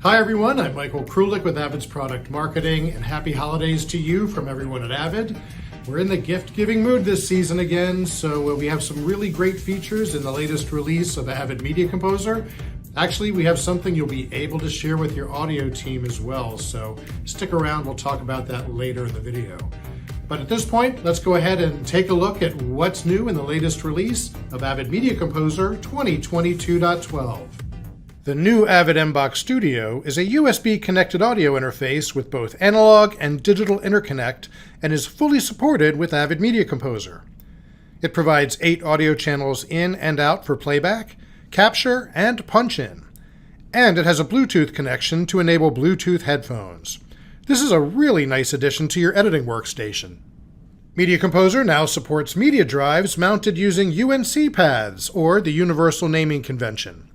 Hi everyone, I'm Michael Krulik with Avid's Product Marketing, and happy holidays to you from everyone at Avid. We're in the gift-giving mood this season again, so we have some really great features in the latest release of Avid Media Composer. Actually, we have something you'll be able to share with your audio team as well, so stick around, we'll talk about that later in the video. But at this point, let's go ahead and take a look at what's new in the latest release of Avid Media Composer 2022.12. The new Avid MBOX Studio is a USB-connected audio interface with both analog and digital interconnect and is fully supported with Avid Media Composer. It provides 8 audio channels in and out for playback, capture, and punch-in. And it has a Bluetooth connection to enable Bluetooth headphones. This is a really nice addition to your editing workstation. Media Composer now supports media drives mounted using UNC paths, or the Universal Naming Convention.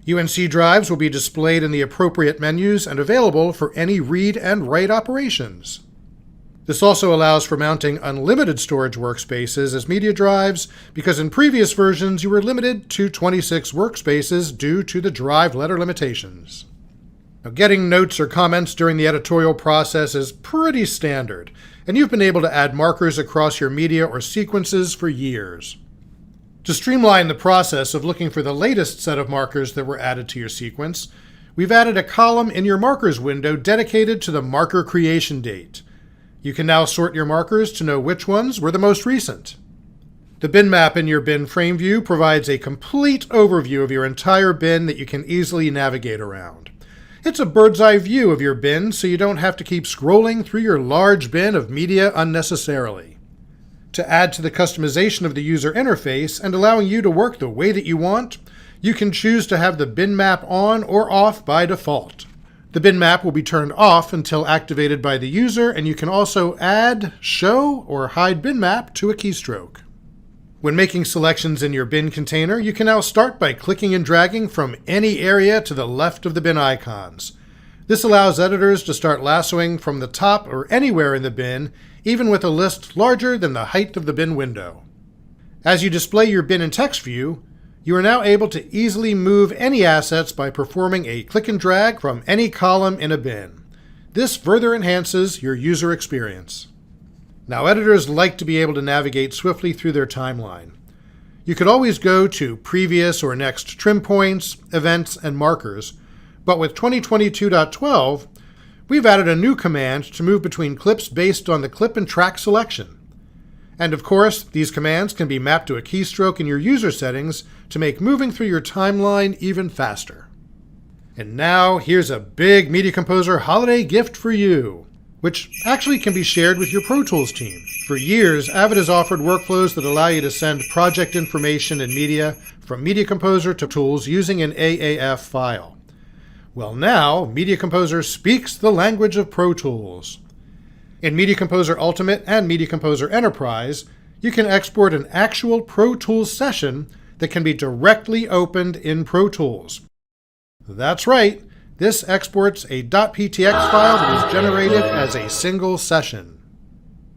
UNC drives will be displayed in the appropriate menus and available for any read and write operations. This also allows for mounting unlimited storage workspaces as media drives, because in previous versions you were limited to 26 workspaces due to the drive letter limitations. Now, getting notes or comments during the editorial process is pretty standard, and you've been able to add markers across your media or sequences for years. To streamline the process of looking for the latest set of markers that were added to your sequence, we've added a column in your markers window dedicated to the marker creation date. You can now sort your markers to know which ones were the most recent. The bin map in your bin frame view provides a complete overview of your entire bin that you can easily navigate around. It's a bird's eye view of your bin, so you don't have to keep scrolling through your large bin of media unnecessarily. To add to the customization of the user interface and allowing you to work the way that you want, you can choose to have the bin map on or off by default. The bin map will be turned off until activated by the user, and you can also add, show, or hide bin map to a keystroke. When making selections in your bin container, you can now start by clicking and dragging from any area to the left of the bin icons. This allows editors to start lassoing from the top or anywhere in the bin, even with a list larger than the height of the bin window. As you display your bin in text view, you are now able to easily move any assets by performing a click and drag from any column in a bin. This further enhances your user experience. Now, editors like to be able to navigate swiftly through their timeline. You could always go to previous or next trim points, events, and markers, but with 2022.12, we've added a new command to move between clips based on the clip and track selection. And of course, these commands can be mapped to a keystroke in your user settings to make moving through your timeline even faster. And now, here's a big Media Composer holiday gift for you, which actually can be shared with your Pro Tools team. For years, Avid has offered workflows that allow you to send project information and media from Media Composer to Tools using an AAF file. Well, now, Media Composer speaks the language of Pro Tools. In Media Composer Ultimate and Media Composer Enterprise, you can export an actual Pro Tools session that can be directly opened in Pro Tools. That's right, this exports a .ptx file that is generated as a single session.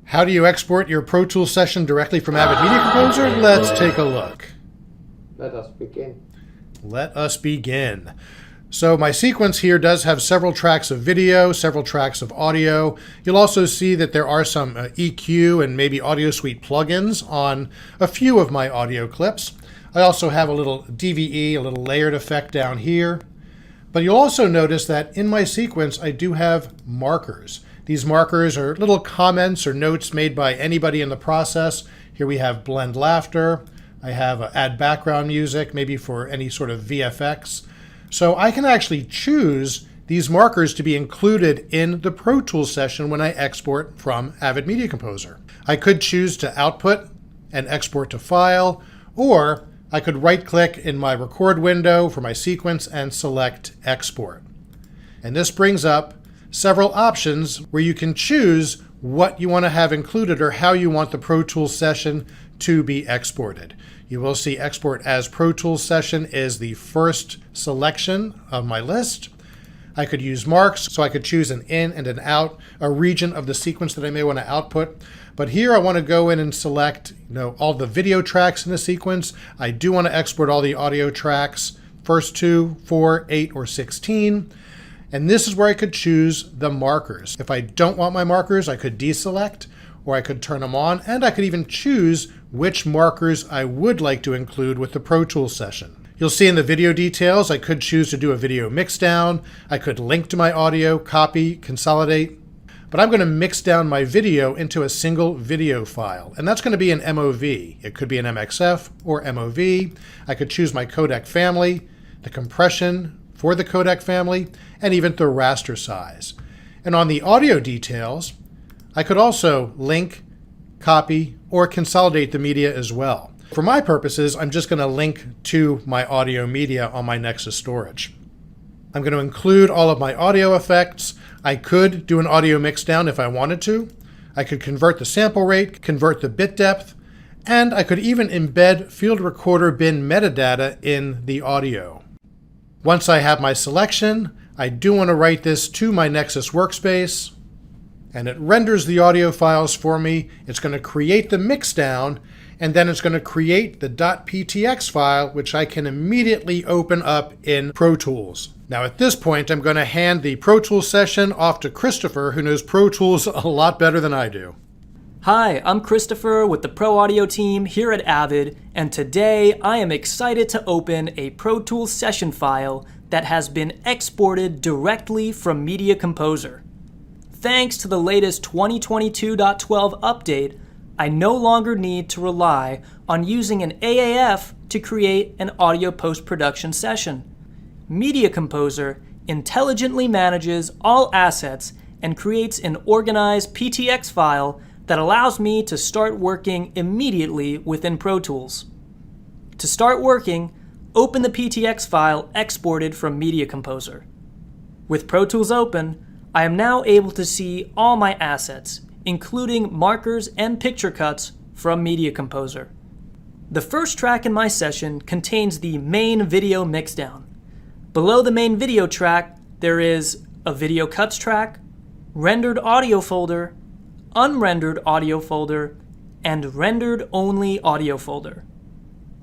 How do you export your Pro Tools session directly from Avid Media Composer? Let's take a look. Let us begin. So my sequence here does have several tracks of video, several tracks of audio. You'll also see that there are some EQ and maybe Audio Suite plugins on a few of my audio clips. I also have a little DVE, a little layered effect down here. But you'll also notice that in my sequence I do have markers. These markers are little comments or notes made by anybody in the process. Here we have blend laughter. I have add background music, maybe for any sort of VFX. So I can actually choose these markers to be included in the Pro Tools session when I export from Avid Media Composer. I could choose to output and export to file, or I could right-click in my record window for my sequence and select export. And this brings up several options where you can choose what you want to have included or how you want the Pro Tools session to be exported. You will see export as Pro Tools session is the first selection of my list. I could use marks, so I could choose an in and an out, a region of the sequence that I may want to output. But here I want to go in and select all the video tracks in the sequence. I do want to export all the audio tracks, first 2, 4, 8, or 16. And this is where I could choose the markers. If I don't want my markers, I could deselect, or I could turn them on, and I could even choose which markers I would like to include with the Pro Tools session. You'll see in the video details, I could choose to do a video mix down. I could link to my audio, copy, consolidate. But I'm going to mix down my video into a single video file, and that's going to be an MOV. It could be an MXF or MOV. I could choose my codec family, the compression for the codec family, and even the raster size. And on the audio details, I could also link, copy, or consolidate the media as well. For my purposes, I'm just going to link to my audio media on my Nexus storage. I'm going to include all of my audio effects. I could do an audio mix down if I wanted to. I could convert the sample rate, convert the bit depth, and I could even embed field recorder bin metadata in the audio. Once I have my selection, I do want to write this to my Nexus workspace, and it renders the audio files for me. It's going to create the mix down, and then it's going to create the .ptx file, which I can immediately open up in Pro Tools. Now at this point, I'm going to hand the Pro Tools session off to Christopher, who knows Pro Tools a lot better than I do. Hi, I'm Christopher with the Pro Audio team here at Avid, and today I am excited to open a Pro Tools session file that has been exported directly from Media Composer. Thanks to the latest 2022.12 update, I no longer need to rely on using an AAF to create an audio post-production session. Media Composer intelligently manages all assets and creates an organized PTX file that allows me to start working immediately within Pro Tools. To start working, open the PTX file exported from Media Composer. With Pro Tools open, I am now able to see all my assets, including markers and picture cuts from Media Composer. The first track in my session contains the main video mixdown. Below the main video track, there is a video cuts track, rendered audio folder, unrendered audio folder, and rendered only audio folder.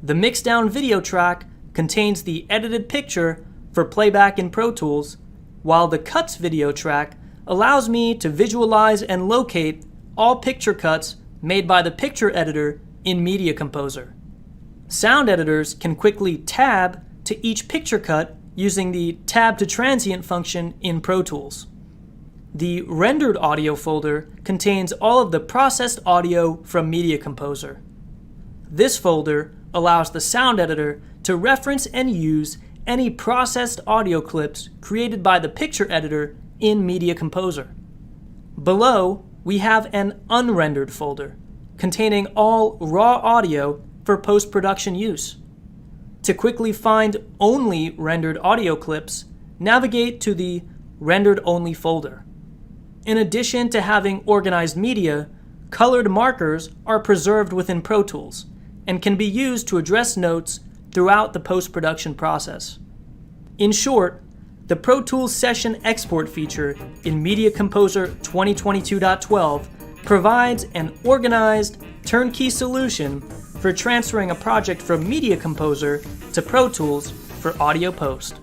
The mixdown video track contains the edited picture for playback in Pro Tools, while the cuts video track allows me to visualize and locate all picture cuts made by the picture editor in Media Composer. Sound editors can quickly tab to each picture cut using the tab to transient function in Pro Tools. The rendered audio folder contains all of the processed audio from Media Composer. This folder allows the sound editor to reference and use any processed audio clips created by the picture editor in Media Composer. Below, we have an unrendered folder containing all raw audio for post-production use. To quickly find only rendered audio clips, navigate to the Rendered Only folder. In addition to having organized media, colored markers are preserved within Pro Tools and can be used to address notes throughout the post-production process. In short, the Pro Tools Session Export feature in Media Composer 2022.12 provides an organized, turnkey solution for transferring a project from Media Composer to Pro Tools for audio post.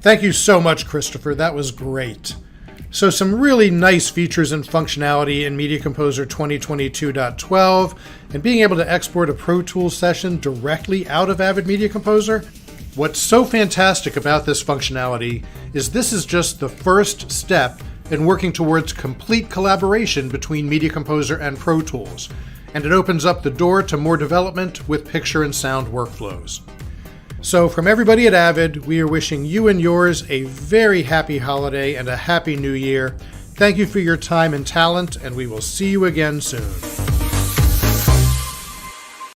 Thank you so much, Christopher. That was great. So some really nice features and functionality in Media Composer 2022.12, and being able to export a Pro Tools session directly out of Avid Media Composer. What's so fantastic about this functionality is this is just the first step in working towards complete collaboration between Media Composer and Pro Tools, and it opens up the door to more development with picture and sound workflows. So from everybody at Avid, we are wishing you and yours a very happy holiday and a happy new year. Thank you for your time and talent, and we will see you again soon.